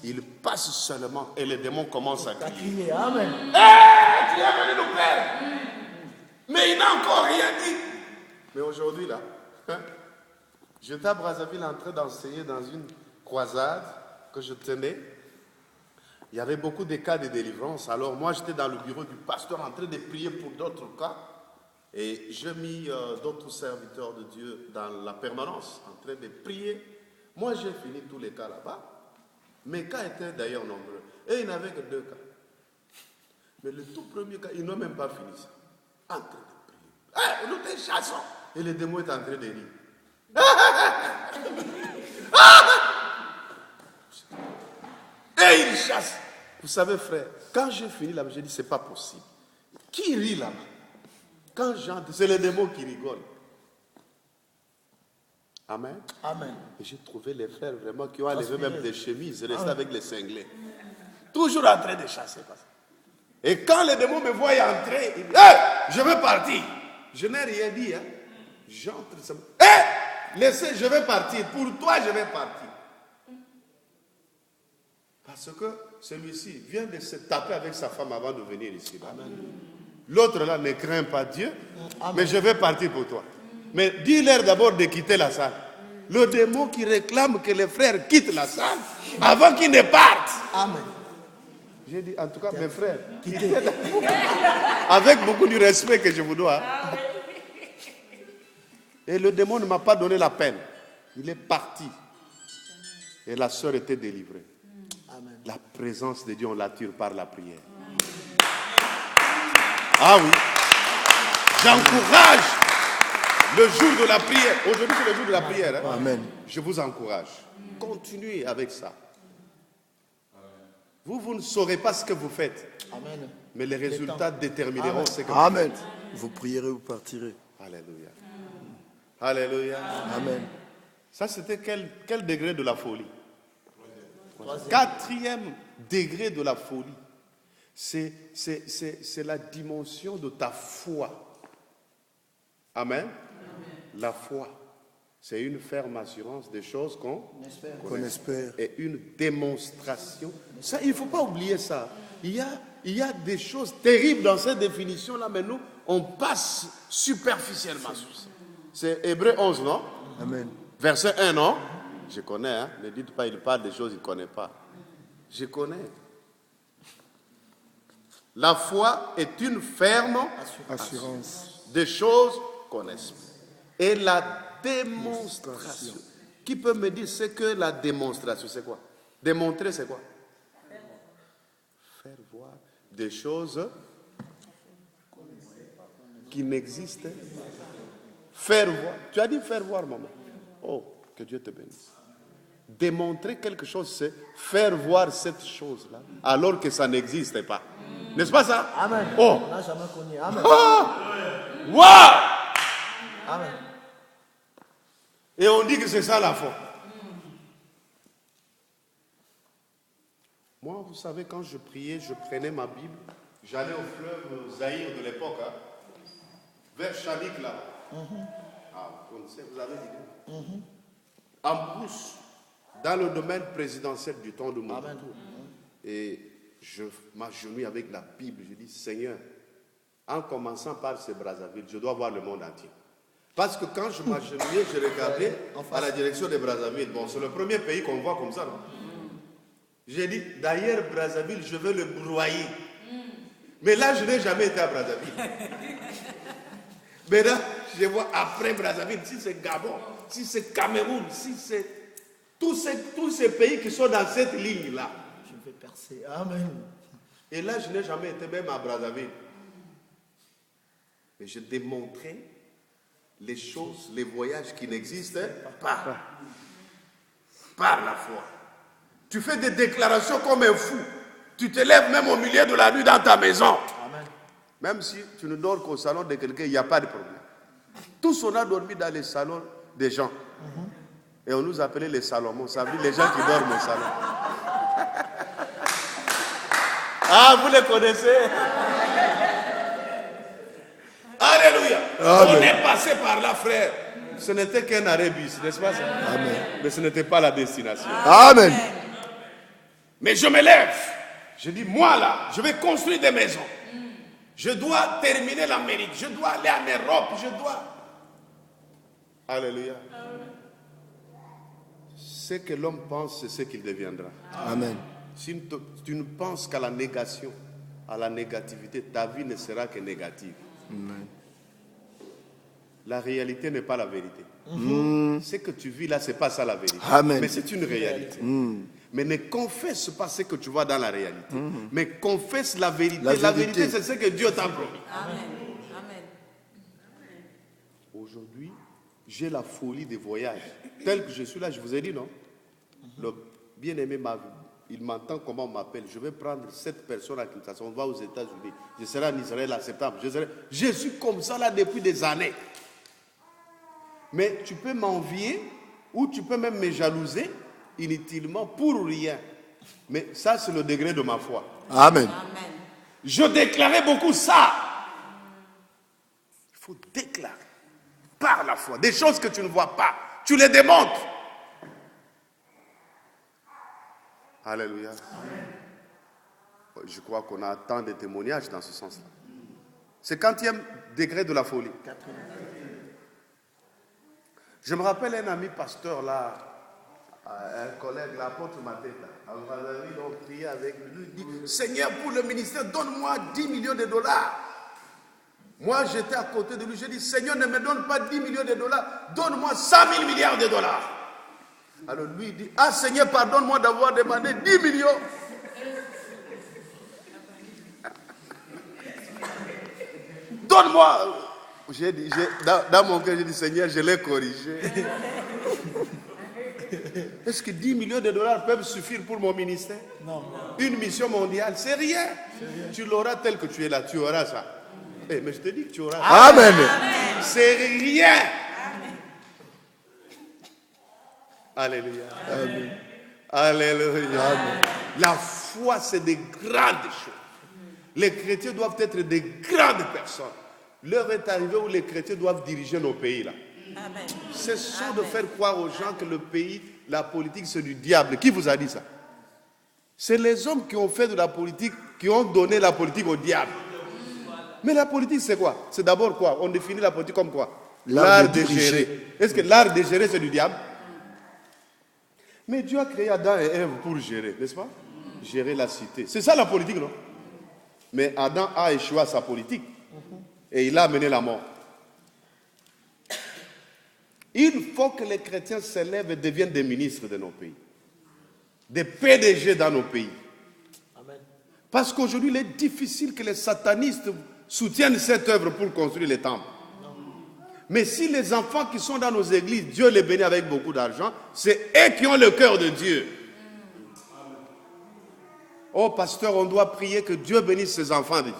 Il passe seulement et les démons commencent à crier. Amen. Tu es venu nous perdre. Mais il n'a encore rien dit. Mais aujourd'hui, là, j'étais à Brazzaville en train d'enseigner dans une croisade que je tenais. Il y avait beaucoup de cas de délivrance. Alors moi, j'étais dans le bureau du pasteur en train de prier pour d'autres cas. Et j'ai mis d'autres serviteurs de Dieu dans la permanence, en train de prier. Moi, j'ai fini tous les cas là-bas. Mes cas étaient d'ailleurs nombreux. Et il n'y avait que 2 cas. Mais le tout premier cas, ils n'ont même pas fini ça. En train de prier. Nous te chassons. Et le démon est en train de rire. Et il chasse. Vous savez, frère, quand j'ai fini là-bas, j'ai dit, c'est pas possible. Qui rit là-bas? Quand j'entre, c'est les démons qui rigolent. Amen. Amen. Et j'ai trouvé les frères vraiment qui ont enlevé même des chemises, restés avec les cinglés. Toujours en train de chasser. Et quand les démons me voient entrer, ils disent, je vais partir. Je n'ai rien dit. J'entre. Laissez, je vais partir. Pour toi, je vais partir. Parce que celui-ci vient de se taper avec sa femme avant de venir ici. L'autre là ne craint pas Dieu. Amen. Mais je vais partir pour toi. Mais dis-leur d'abord de quitter la salle. Le démon qui réclame que les frères quittent la salle avant qu'ils ne partent. Amen. J'ai dit, en tout cas, mes frères, quittez la salle. Avec beaucoup de respect que je vous dois. Et le démon ne m'a pas donné la peine. Il est parti. Et la sœur était délivrée. Amen. La présence de Dieu, on l'attire par la prière. Ah oui. J'encourage le jour de la prière. Aujourd'hui, c'est le jour de la prière. Hein? Amen. Je vous encourage. Continuez avec ça. Vous ne saurez pas ce que vous faites. Amen. Mais les résultats détermineront ce que vous Amen. faites. Vous prierez, vous partirez. Alléluia. Alléluia. Amen. Ça, c'était quel degré de la folie? 4e degré de la folie. C'est la dimension de ta foi. Amen. La foi, c'est une ferme assurance des choses qu'on espère. Et une démonstration. Ça, il ne faut pas oublier ça. Il y a des choses terribles dans cette définition-là, mais nous, on passe superficiellement sur ça. C'est Hébreux 11, non? Amen. Verset 1, non? Je connais, hein? Ne dites pas, il parle des choses qu'il ne connaît pas. Je connais. La foi est une ferme assurance des choses qu'on espère. Et la démonstration. Qui peut me dire ce que la démonstration, c'est quoi? Démontrer, c'est quoi? Faire voir des choses qui n'existent. Faire voir. Tu as dit faire voir, maman. Oh, que Dieu te bénisse. Démontrer quelque chose, c'est faire voir cette chose-là, alors que ça n'existe pas. N'est-ce pas ça? Amen. Oh. On n'a jamais connu. Amen. Wow! Amen. Et on dit que c'est ça la foi. Moi, vous savez, quand je priais, je prenais ma Bible, j'allais au fleuve Zaïre de l'époque, hein, vers Chanik là. Ah, vous connaissez, vous avez dit. En brousse, dans le domaine présidentiel du temps de Mobutu. Et je m'agenouille avec la Bible, je dis, Seigneur, en commençant par ce Brazzaville, je dois voir le monde entier. Parce que quand je m'agenouillais, je regardais à la direction de Brazzaville. Bon, c'est le premier pays qu'on voit comme ça, non? J'ai dit, d'ailleurs, Brazzaville, je veux le broyer. Mais là, je n'ai jamais été à Brazzaville. Mais là, je vois après Brazzaville, si c'est Gabon, si c'est Cameroun, si c'est tous ces pays qui sont dans cette ligne-là. Je vais percer. Amen. Et là, je n'ai jamais été même à Brazzaville. Mais je démontrais les choses, les voyages qui n'existent pas. Par la foi. Tu fais des déclarations comme un fou. Tu te lèves même au milieu de la nuit dans ta maison. Amen. Même si tu ne dors qu'au salon de quelqu'un, il n'y a pas de problème. Tous on a dormi dans les salons des gens. Et on nous appelait les Salomons. Ça veut dire les gens qui dorment au salon. Ah, vous les connaissez? Alléluia. Amen. On est passé par là, frère. Ce n'était qu'un arrêt bus, n'est-ce pas ça? Amen. Mais ce n'était pas la destination. Amen. Mais je me lève. Je dis, moi là, je vais construire des maisons. Je dois terminer l'Amérique. Je dois aller en Europe. Je dois. Alléluia. Ce que l'homme pense, c'est ce qu'il deviendra. Amen. Si tu ne penses qu'à la négation, à la négativité, ta vie ne sera que négative. Amen. La réalité n'est pas la vérité. Ce que tu vis là, ce n'est pas ça la vérité. Amen. Mais c'est une réalité. Mais ne confesse pas ce que tu vois dans la réalité. Mais confesse la vérité. La vérité, c'est ce que Dieu t'a promis. Amen. Amen. Aujourd'hui, j'ai la folie des voyages. Tel que je suis là, je vous ai dit, non? Le bien-aimé, il m'entend comment on m'appelle. Je vais prendre 7 personnes à Kinshasa. On va aux États-Unis. Je serai en Israël en septembre. Je suis comme ça là depuis des années. Mais tu peux m'envier ou tu peux même me jalouser inutilement pour rien. Mais ça, c'est le degré de ma foi. Amen. Amen. Je déclarais beaucoup ça. Il faut déclarer par la foi des choses que tu ne vois pas. Tu les démontres. Alléluia. Je crois qu'on a tant de témoignages dans ce sens-là. C'est 40e degré de la folie. Je me rappelle un ami pasteur là, un collègue, l'apôtre Mateta. À Brazzaville, on priait avec lui. Il dit, Seigneur, pour le ministère, donne-moi 10 millions de dollars. Moi, j'étais à côté de lui. J'ai dit, Seigneur, ne me donne pas 10 millions de dollars. Donne-moi 100 000 milliards de dollars. Alors lui, il dit, ah Seigneur, pardonne-moi d'avoir demandé 10 millions. Donne-moi. Dans mon cœur, j'ai dit, Seigneur, je l'ai corrigé. Est-ce que 10 millions de dollars peuvent suffire pour mon ministère? Non. Une mission mondiale, c'est rien. Tu l'auras tel que tu es là, tu auras ça. Mais je te dis que tu auras ça. Amen. C'est rien. Alléluia. Amen. Alléluia. Amen. La foi, c'est des grandes choses. Les chrétiens doivent être des grandes personnes. L'heure est arrivée où les chrétiens doivent diriger nos pays là. Amen. Cessons de faire croire aux gens que le pays, la politique, c'est du diable. Qui vous a dit ça? C'est les hommes qui ont fait de la politique, qui ont donné la politique au diable. Mais la politique, c'est quoi? C'est d'abord quoi? On définit la politique comme quoi? L'art de gérer. Est-ce que l'art de gérer, c'est du diable? Mais Dieu a créé Adam et Ève pour gérer, n'est-ce pas? Gérer la cité. C'est ça la politique, non? Mais Adam a échoué à sa politique. Et il a amené la mort. Il faut que les chrétiens s'élèvent et deviennent des ministres de nos pays. Des PDG dans nos pays. Amen. Parce qu'aujourd'hui, il est difficile que les satanistes soutiennent cette œuvre pour construire les temples. Mais si les enfants qui sont dans nos églises, Dieu les bénit avec beaucoup d'argent, c'est eux qui ont le cœur de Dieu. Oh pasteur, on doit prier que Dieu bénisse ses enfants de Dieu.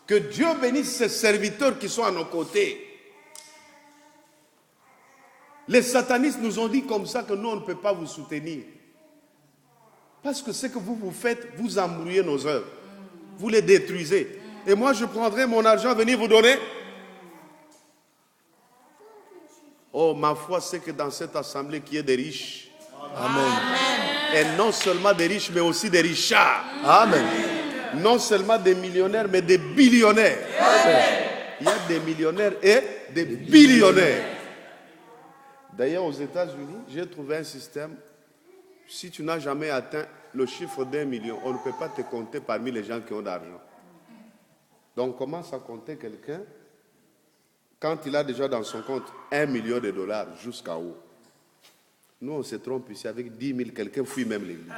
Que Dieu bénisse ses serviteurs qui sont à nos côtés. Les satanistes nous ont dit comme ça que nous, on ne peut pas vous soutenir. Parce que ce que vous faites, vous embrouillez nos œuvres. Vous les détruisez. Et moi, je prendrai mon argent, venir vous donner. Oh, ma foi, c'est que dans cette assemblée, qu'il y ait des riches. Amen. Et non seulement des riches, mais aussi des richards. Amen. Non seulement des millionnaires, mais des billionnaires. Il y a des millionnaires et des billionnaires. D'ailleurs, aux États-Unis, j'ai trouvé un système. Si tu n'as jamais atteint le chiffre d'1 million, on ne peut pas te compter parmi les gens qui ont d'argent. Donc, on commence à compter quelqu'un quand il a déjà dans son compte 1 million de dollars jusqu'à haut. Nous, on se trompe ici. Avec 10 000, quelqu'un fuit même l'église.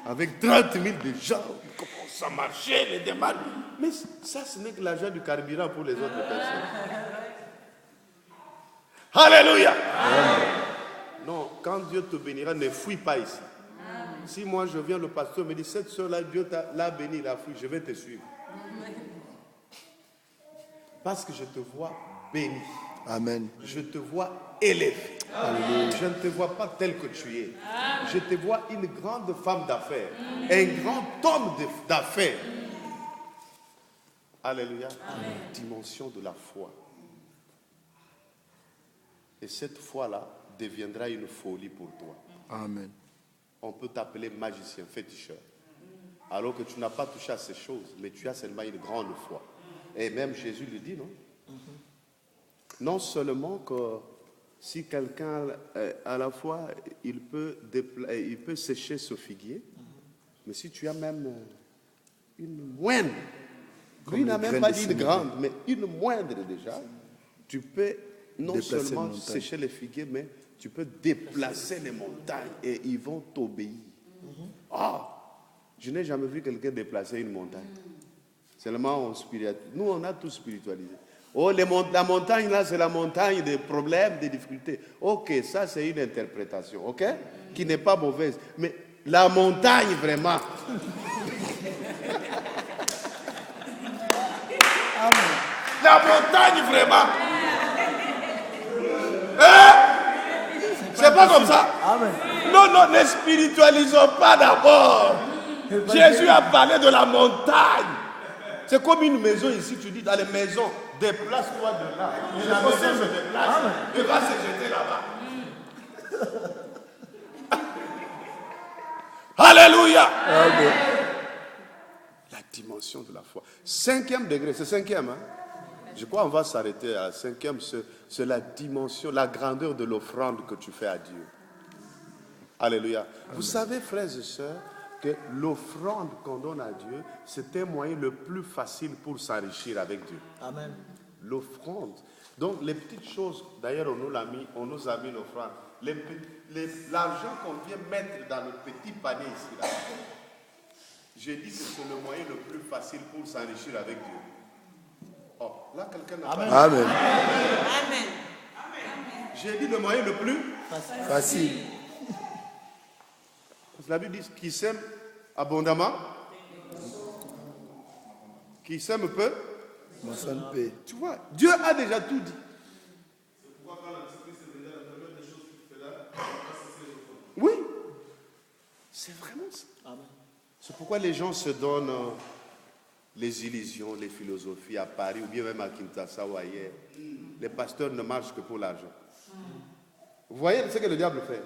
Avec 30 000 de gens, on commence à marcher, les démarches. Mais ça, ce n'est que l'argent du carburant pour les autres personnes. Alléluia. Amen. Non, quand Dieu te bénira, ne fuis pas ici. Amen. Si moi je viens, le pasteur me dit, cette soeur-là, Dieu l'a béni, l'a fui, je vais te suivre. Amen. Parce que je te vois béni. Amen. Je te vois élevé. Amen. Je ne te vois pas tel que tu es. Amen. Je te vois une grande femme d'affaires. Un grand homme d'affaires. Alléluia. Amen. Dimension de la foi. Et cette foi-là deviendra une folie pour toi. Amen. on peut t'appeler magicien, féticheur. Alors que tu n'as pas touché à ces choses, mais tu as seulement une grande foi. Et même Jésus le dit, non? Non seulement que si quelqu'un à la fois, il peut sécher ce figuier, mais si tu as même une moindre, lui n'a même pas dit une grande, mais une moindre déjà, tu peux non seulement sécher les figuiers, mais tu peux déplacer les montagnes et ils vont t'obéir. Je n'ai jamais vu quelqu'un déplacer une montagne. Seulement on spiritualise. Nous, on a tout spiritualisé. Oh, la montagne là, c'est la montagne des problèmes, des difficultés. Ok, ça c'est une interprétation, ok, qui n'est pas mauvaise. Mais la montagne vraiment. La montagne vraiment. C'est pas comme ça. Amen. Non, ne spiritualisons pas d'abord. Jésus a parlé de la montagne. C'est comme une maison ici, tu dis dans les maisons, déplace-toi de là. Et la maison se déplace et va se jeter là-bas. Alléluia. Amen. La dimension de la foi. 5e degré, c'est 5e. Hein? Je crois qu'on va s'arrêter à la 5e. C'est la dimension, la grandeur de l'offrande que tu fais à Dieu. Alléluia. Vous savez, frères et sœurs, que l'offrande qu'on donne à Dieu, c'est un moyen le plus facile pour s'enrichir avec Dieu. Amen. L'offrande. Donc, les petites choses, d'ailleurs, on nous a mis l'offrande. L'argent qu'on vient mettre dans le petit panier ici, là, j'ai dit que c'est le moyen le plus facile pour s'enrichir avec Dieu. Oh, là, quelqu'un n'a pas dit. Amen. Amen. J'ai dit le moyen le plus Facile. La Bible dit qui sème abondamment, qui sème peu, Moissonne paix. tu vois, Dieu a déjà tout dit. Oui, c'est vraiment ça. C'est pourquoi les gens se donnent les illusions, les philosophies à Paris ou bien même à Kinshasa ou ailleurs. Les pasteurs ne marchent que pour l'argent. Vous voyez ce que le diable fait?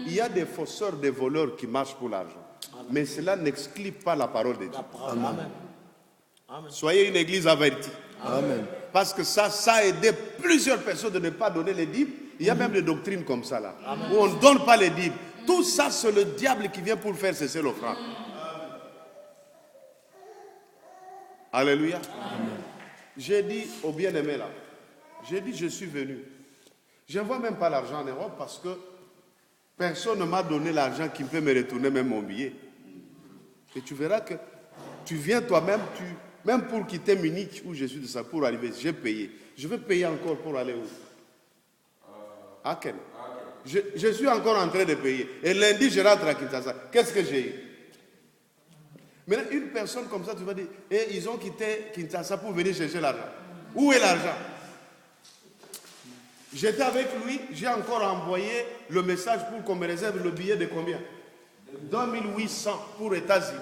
Il y a des fausseurs, des voleurs qui marchent pour l'argent. Mais cela n'exclut pas la parole de Dieu. Amen. Soyez une église avertie. Amen. Parce que ça a aidé plusieurs personnes de ne pas donner les dîmes. Il y a même des doctrines comme ça là, où on ne donne pas les dîmes. Tout ça, c'est le diable qui vient pour faire cesser l'offrande. Alléluia. J'ai dit au bien-aimé là, j'ai dit je suis venu. Je ne vois même pas l'argent en Europe parce que personne ne m'a donné l'argent qui peut me retourner même mon billet. Et tu verras que tu viens toi-même, même pour quitter Munich où je suis de ça, pour arriver, j'ai payé. Je vais payer encore pour aller où? À Ken. Je suis encore en train de payer. Et lundi, je rentre à Kinshasa. Qu'est-ce que j'ai eu? Maintenant, une personne comme ça, tu vas dire, ils ont quitté Kinshasa pour venir chercher l'argent. Où est l'argent? J'étais avec lui, j'ai encore envoyé le message pour qu'on me réserve le billet de combien? 2800 pour les États-Unis.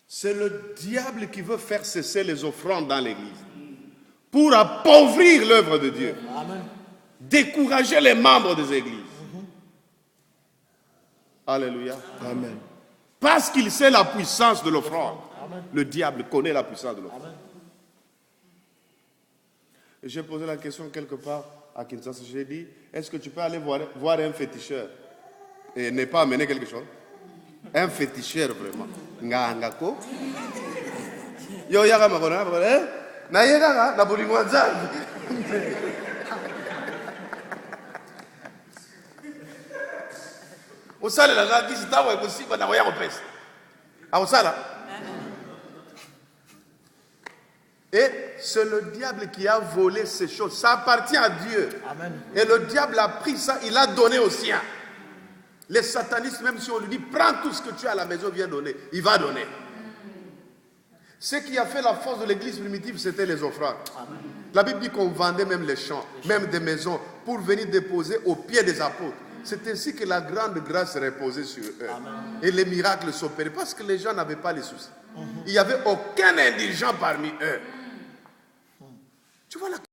C'est le diable qui veut faire cesser les offrandes dans l'église pour appauvrir l'œuvre de Dieu. Amen. Décourager les membres des églises. Alléluia. Amen. Parce qu'il sait la puissance de l'offrande. Le diable connaît la puissance de l'offrande. Et j'ai posé la question quelque part à Kinshasa. J'ai dit, est-ce que tu peux aller voir un féticheur et ne pas amener quelque chose? Un féticheur vraiment. Ngangako. Yo yaga makona na yega na bolingo nzambe. Osala la ngaki sitawa ekusiba na waya kopesa. Osala. Et c'est le diable qui a volé ces choses. Ça appartient à Dieu. Amen. Et le diable a pris ça, il a donné aux siens. Les satanistes, même si on lui dit, prends tout ce que tu as à la maison, viens donner, il va donner. Ce qui a fait la force de l'église primitive, c'était les offrandes. Amen. La Bible dit qu'on vendait même les champs, même des maisons, pour venir déposer aux pieds des apôtres. C'est ainsi que la grande grâce reposait sur eux. Amen. Et les miracles s'opéraient, parce que les gens n'avaient pas les soucis. Il n'y avait aucun indigent parmi eux. Tu vois la